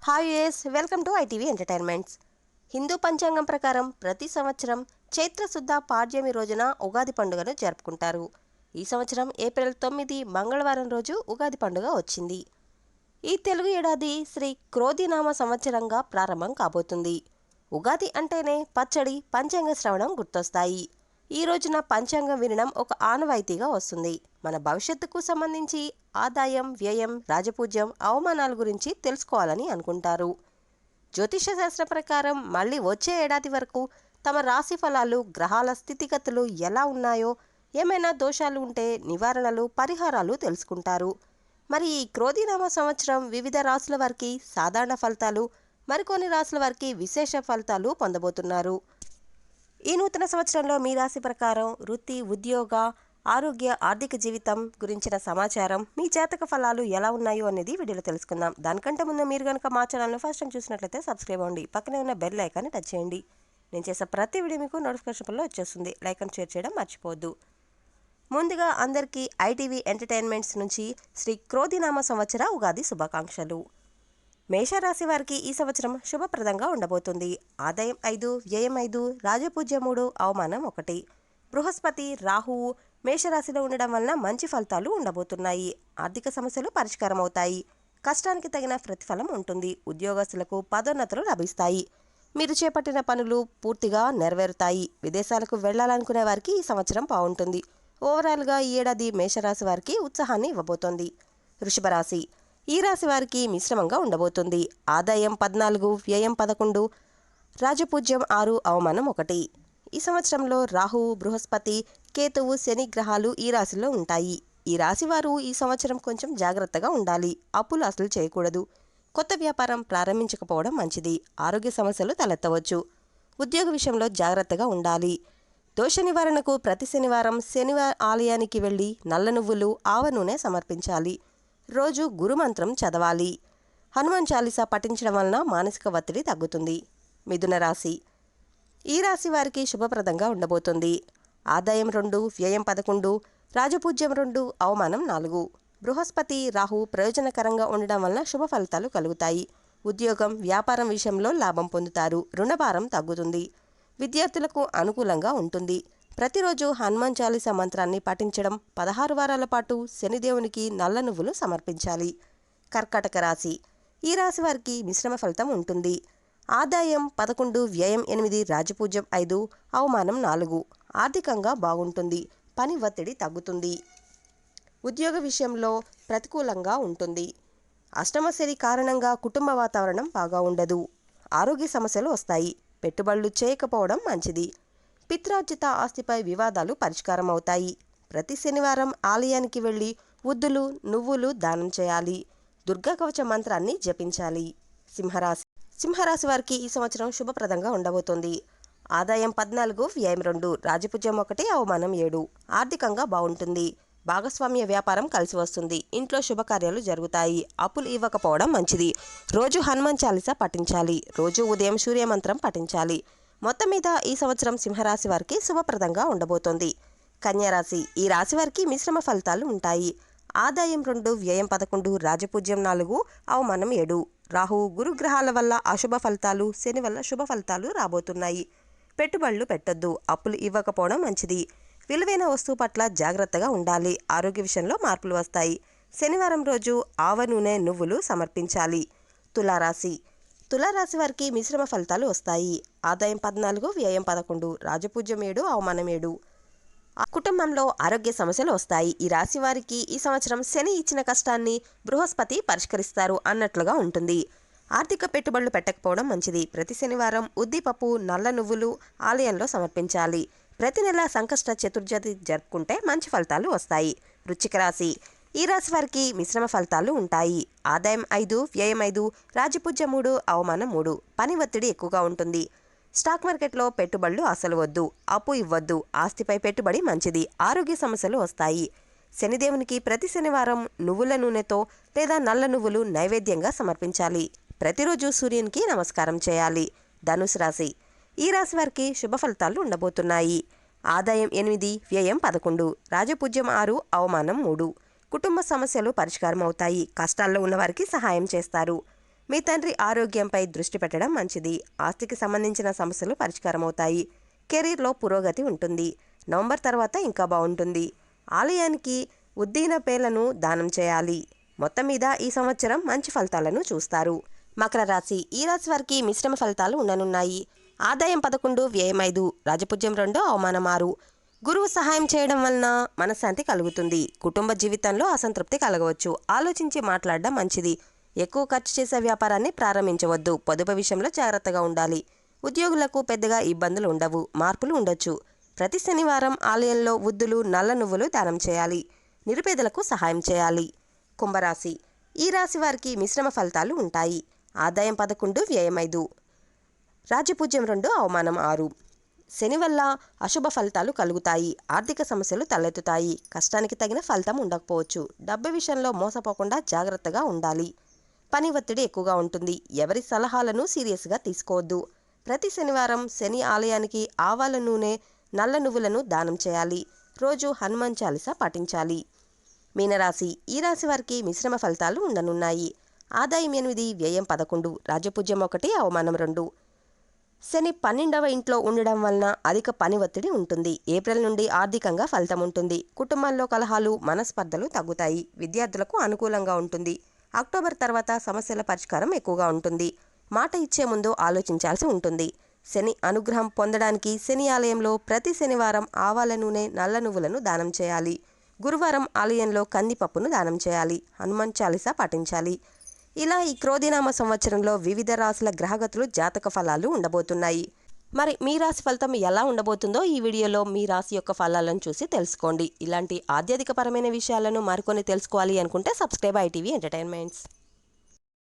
Hi US welcome to ITV entertainments. Hindu పంచాంగం ప్రకారం ప్రతి సంవత్సరం చైత్రశుద్ధ పాడ్యమి రోజున ఉగాది పండుగను జరుపుకుంటారు. ఈ సంవత్సరం ఏప్రిల్ 9 మంగళవారం రోజు ఉగాది పండుగ వచ్చింది. ఈ తెలుగు ఏడాది శ్రీ క్రోధినామ సంవత్సరంగా ప్రారంభం కాబోతుంది. ఉగాది అంటేనే పచ్చడి, పంచాంగ శ్రవణం గుర్తొస్తాయి. ఈ రోజున పంచాంగం వినడం ఒక ఆనవాయితీగా వస్తుంది. మన భవిష్యత్తుకు సంబంధించి ఆదాయం, వ్యయం, రాజపూజ్యం, అవమానాల గురించి తెలుసుకోవాలని అనుకుంటారు. జ్యోతిష శాస్త్ర ప్రకారం మళ్ళీ వచ్చే ఏడాది వరకు తమ రాశి ఫలాలు, గ్రహాల స్థితిగతులు ఎలా ఉన్నాయో, ఏమైనా దోషాలు ఉంటే నివారణలు, పరిహారాలు తెలుసుకుంటారు. మరి ఈ క్రోధినామ సంవత్సరం వివిధ రాశుల వారికి సాధారణ ఫలితాలు, మరికొన్ని రాశుల వారికి విశేష ఫలితాలు పొందబోతున్నారు. ఈ నూతన సంవత్సరంలో మీ రాశి ప్రకారం వృత్తి, ఉద్యోగ, ఆరోగ్య, ఆర్థిక జీవితం గురించిన సమాచారం, మీ జాతక ఫలాలు ఎలా ఉన్నాయో అనేది వీడియోలో తెలుసుకుందాం. దానికంటే ముందు మీరు కనుక మా ఛానల్ను ఫస్ట్ టైం చూసినట్లయితే సబ్స్క్రైబ్ అవ్వండి. పక్కనే ఉన్న బెల్ ఐకాన్ని టచ్ చేయండి. నేను చేసే ప్రతి వీడియో మీకు నోటిఫికేషన్లో వచ్చేస్తుంది. లైక్ అండ్ షేర్ చేయడం మర్చిపోవద్దు. ముందుగా అందరికీ ఐటీవీ ఎంటర్టైన్మెంట్స్ నుంచి శ్రీ క్రోధినామ సంవత్సర ఉగాది శుభాకాంక్షలు. మేషరాశి వారికి ఈ సంవత్సరం శుభప్రదంగా ఉండబోతుంది. ఆదాయం 5, వ్యయం 5, రాజపూజ్యం 3, అవమానం 1. బృహస్పతి, రాహువు మేషరాశిలో ఉండడం వలన మంచి ఫలితాలు ఉండబోతున్నాయి. ఆర్థిక సమస్యలు పరిష్కారం అవుతాయి. కష్టానికి తగిన ప్రతిఫలం ఉంటుంది. ఉద్యోగస్తులకు పదోన్నతులు లభిస్తాయి. మీరు చేపట్టిన పనులు పూర్తిగా నెరవేరుతాయి. విదేశాలకు వెళ్లాలనుకునే వారికి ఈ సంవత్సరం బాగుంటుంది. ఓవరాల్గా ఈ ఏడాది మేషరాశి వారికి ఉత్సాహాన్ని ఇవ్వబోతోంది. వృషభ రాశి ఈ రాశి వారికి మిశ్రమంగా ఉండబోతుంది. ఆదాయం 14, వ్యయం 11, రాజపూజ్యం 6, అవమానం 1. ఈ సంవత్సరంలో రాహువు, బృహస్పతి, కేతువు, శని గ్రహాలు ఈ రాశిలో ఉంటాయి. ఈ రాశి వారు ఈ సంవత్సరం కొంచెం జాగ్రత్తగా ఉండాలి. అప్పులు అసలు చేయకూడదు. కొత్త వ్యాపారం ప్రారంభించకపోవడం మంచిది. ఆరోగ్య సమస్యలు తలెత్తవచ్చు. ఉద్యోగ విషయంలో జాగ్రత్తగా ఉండాలి. దోష నివారణకు ప్రతి శనివారం శనివారం ఆలయానికి వెళ్ళి నల్ల నువ్వులు, ఆవ నూనె సమర్పించాలి. రోజు గురుమంత్రం చదవాలి. హనుమాన్ చాలీసా పఠించడం వలన మానసిక ఒత్తిడి తగ్గుతుంది. మిథున రాశి ఈ రాశి వారికి శుభప్రదంగా ఉండబోతుంది. ఆదాయం 2, వ్యయం 11, రాజపూజ్యం 2, అవమానం 4. బృహస్పతి, రాహు ప్రయోజనకరంగా ఉండడం వలన శుభ ఫలితాలు కలుగుతాయి. ఉద్యోగం, వ్యాపారం విషయంలో లాభం పొందుతారు. రుణభారం తగ్గుతుంది. విద్యార్థులకు అనుకూలంగా ఉంటుంది. ప్రతిరోజు హనుమాన్ చాలీసా మంత్రాన్ని పఠించడం, 16 వారాల పాటు శనిదేవునికి నల్ల నువ్వులు సమర్పించాలి. కర్కాటక రాశి ఈ రాశి వారికి మిశ్రమ ఫలితం ఉంటుంది. ఆదాయం 11, వ్యయం 8, రాజపూజ్యం 5, అవమానం 4. ఆర్థికంగా బాగుంటుంది. పని ఒత్తిడి తగ్గుతుంది. ఉద్యోగ విషయంలో ప్రతికూలంగా ఉంటుంది. అష్టమ శని కారణంగా కుటుంబ వాతావరణం బాగా ఉండదు. ఆరోగ్య సమస్యలు వస్తాయి. పెట్టుబడులు చేయకపోవడం మంచిది. పిత్రార్జిత ఆస్తిపై వివాదాలు పరిష్కారం అవుతాయి. ప్రతి శనివారం ఆలయానికి వెళ్ళి ఉద్దులు, నువ్వులు దానం చేయాలి. దుర్గా కవచ మంత్రాన్ని జపించాలి. సింహరాశి వారికి ఈ సంవత్సరం శుభప్రదంగా ఉండబోతోంది. ఆదాయం 14, వ్యయం 2, రాజపూజ్యం 1, అవమానం 7. ఆర్థికంగా బాగుంటుంది. భాగస్వామ్య వ్యాపారం కలిసి వస్తుంది. ఇంట్లో శుభకార్యాలు జరుగుతాయి. అప్పులు ఇవ్వకపోవడం మంచిది. రోజు హనుమాన్ చాలీసా పఠించాలి. రోజు ఉదయం సూర్యమంత్రం పఠించాలి. మొత్తం మీద ఈ సంవత్సరం సింహరాశి వారికి శుభప్రదంగా ఉండబోతోంది. కన్యారాశి ఈ రాశి వారికి మిశ్రమ ఫలితాలు ఉంటాయి. ఆదాయం 2, వ్యయం 11, రాజపూజ్యం 4, అవమానం 7. రాహువు, గురుగ్రహాల వల్ల అశుభ ఫలితాలు, శని వల్ల శుభ ఫలితాలు రాబోతున్నాయి. పెట్టుబడులు పెట్టొద్దు. అప్పులు ఇవ్వకపోవడం మంచిది. విలువైన వస్తువు పట్ల జాగ్రత్తగా ఉండాలి. ఆరోగ్య విషయంలో మార్పులు వస్తాయి. శనివారం రోజు ఆవ నూనె, నువ్వులు సమర్పించాలి. తులారాశి వారికి మిశ్రమ ఫలితాలు వస్తాయి. ఆదాయం 14, వ్యయం 11, రాజపూజ్యం 7, అవమానం 7. కుటుంబంలో ఆరోగ్య సమస్యలు వస్తాయి. ఈ రాశి వారికి ఈ సంవత్సరం శని ఇచ్చిన కష్టాన్ని బృహస్పతి పరిష్కరిస్తారు అన్నట్లుగా ఉంటుంది. ఆర్థిక పెట్టుబడులు పెట్టకపోవడం మంచిది. ప్రతి శనివారం ఉద్దిపప్పు, నల్ల నువ్వులు ఆలయంలో సమర్పించాలి. ప్రతి నెల సంకష్ట చతుర్దశి జరుపుకుంటే మంచి ఫలితాలు వస్తాయి. వృశ్చిక రాశి ఈ రాశి వారికి మిశ్రమ ఫలితాలు ఉంటాయి. ఆదాయం 5, వ్యయం 5, రాజపూజ్యం 3, అవమానం 3. పని ఒత్తిడి ఎక్కువగా ఉంటుంది. స్టాక్ మార్కెట్లో పెట్టుబడులు అసలు వద్దు. అప్పు ఇవ్వద్దు. ఆస్తిపై పెట్టుబడి మంచిది. ఆరోగ్య సమస్యలు వస్తాయి. శనిదేవునికి ప్రతి శనివారం నువ్వుల నూనెతో లేదా నల్ల నువ్వులు నైవేద్యంగా సమర్పించాలి. ప్రతిరోజు సూర్యునికి నమస్కారం చేయాలి. ధనుసు రాశి ఈ రాశి వారికి శుభ ఫలితాలు ఉండబోతున్నాయి. ఆదాయం 8, వ్యయం 11, రాజపూజ్యం 6, అవమానం 3. కుటుంబ సమస్యలు పరిష్కారం అవుతాయి. కష్టాల్లో ఉన్నవారికి సహాయం చేస్తారు. మీ తండ్రి ఆరోగ్యంపై దృష్టి పెట్టడం మంచిది. ఆస్తికి సంబంధించిన సమస్యలు పరిష్కారమవుతాయి. కెరీర్లో పురోగతి ఉంటుంది. నవంబర్ తర్వాత ఇంకా బాగుంటుంది. ఆలయానికి ఉద్దీన పేలను దానం చేయాలి. మొత్తం మీద ఈ సంవత్సరం మంచి ఫలితాలను చూస్తారు. మకర రాశి. ఈ రాశి వారికి మిశ్రమ ఫలితాలు ఉండనున్నాయి. ఆదాయం 11, వ్యయం 5, రాజపూజ్యం 2, అవమానం 6. గురువు సహాయం చేయడం వలన మనశ్శాంతి కలుగుతుంది. కుటుంబ జీవితంలో అసంతృప్తి కలగవచ్చు. ఆలోచించి మాట్లాడడం మంచిది. ఎక్కువ ఖర్చు చేసే వ్యాపారాన్ని ప్రారంభించవద్దు. పొదుపు విషయంలో జాగ్రత్తగా ఉండాలి. ఉద్యోగులకు పెద్దగా ఇబ్బందులు ఉండవు. మార్పులు ఉండొచ్చు. ప్రతి శనివారం ఆలయంలో ఉద్దులు, నల్ల నువ్వులు దానం చేయాలి. నిరుపేదలకు సహాయం చేయాలి. కుంభరాశి. ఈ రాశి వారికి మిశ్రమ ఫలితాలు ఉంటాయి. ఆదాయం 11, వ్యయం 5, రాజపూజ్యం 2, అవమానం 6. శని వల్ల అశుభ ఫలితాలు కలుగుతాయి. ఆర్థిక సమస్యలు తలెత్తుతాయి. కష్టానికి తగిన ఫలితం ఉండకపోవచ్చు. డబ్బు విషయంలో మోసపోకుండా జాగ్రత్తగా ఉండాలి. పని ఒత్తిడి ఎక్కువగా ఉంటుంది. ఎవరి సలహాలను సీరియస్గా తీసుకోవద్దు. ప్రతి శనివారం శని ఆలయానికి ఆవాల నూనె, నల్ల నువ్వులను దానం చేయాలి. రోజు హనుమాన్ చాలీసా పాటించాలి. మీనరాశి. ఈ రాశి వారికి మిశ్రమ ఫలితాలు ఉండనున్నాయి. ఆదాయం 8, వ్యయం 11, రాజపూజ్యం 1, అవమానం 2. శని 12వ ఇంట్లో ఉండడం వలన అధిక పని ఒత్తిడి ఉంటుంది. ఏప్రిల్ నుండి ఆర్థికంగా ఫలితం ఉంటుంది. కుటుంబంలో కలహాలు, మనస్పర్ధలు తగ్గుతాయి. విద్యార్థులకు అనుకూలంగా ఉంటుంది. అక్టోబర్ తర్వాత సమస్యల పరిష్కారం ఎక్కువగా ఉంటుంది. మాట ఇచ్చే ముందు ఆలోచించాల్సి ఉంటుంది. శని అనుగ్రహం పొందడానికి శని ఆలయంలో ప్రతి శనివారం ఆవాల నూనె, నల్ల నువ్వులను దానం చేయాలి. గురువారం ఆలయంలో కందిపప్పును దానం చేయాలి. హనుమాన్ చాలీసా పాటించాలి. ఇలా ఈ క్రోధినామ సంవత్సరంలో వివిధ రాశుల గ్రహగతులు జాతక ఫలాలు ఉండబోతున్నాయి. మరి మీ రాశి ఫలితం ఎలా ఉండబోతుందో ఈ వీడియోలో మీ రాశి యొక్క ఫలాలను చూసి తెలుసుకోండి. ఇలాంటి ఆధ్యాత్మికపరమైన విషయాలను మరికొన్ని తెలుసుకోవాలి అనుకుంటే సబ్స్క్రైబ్ ITV ఎంటర్టైన్మెంట్స్.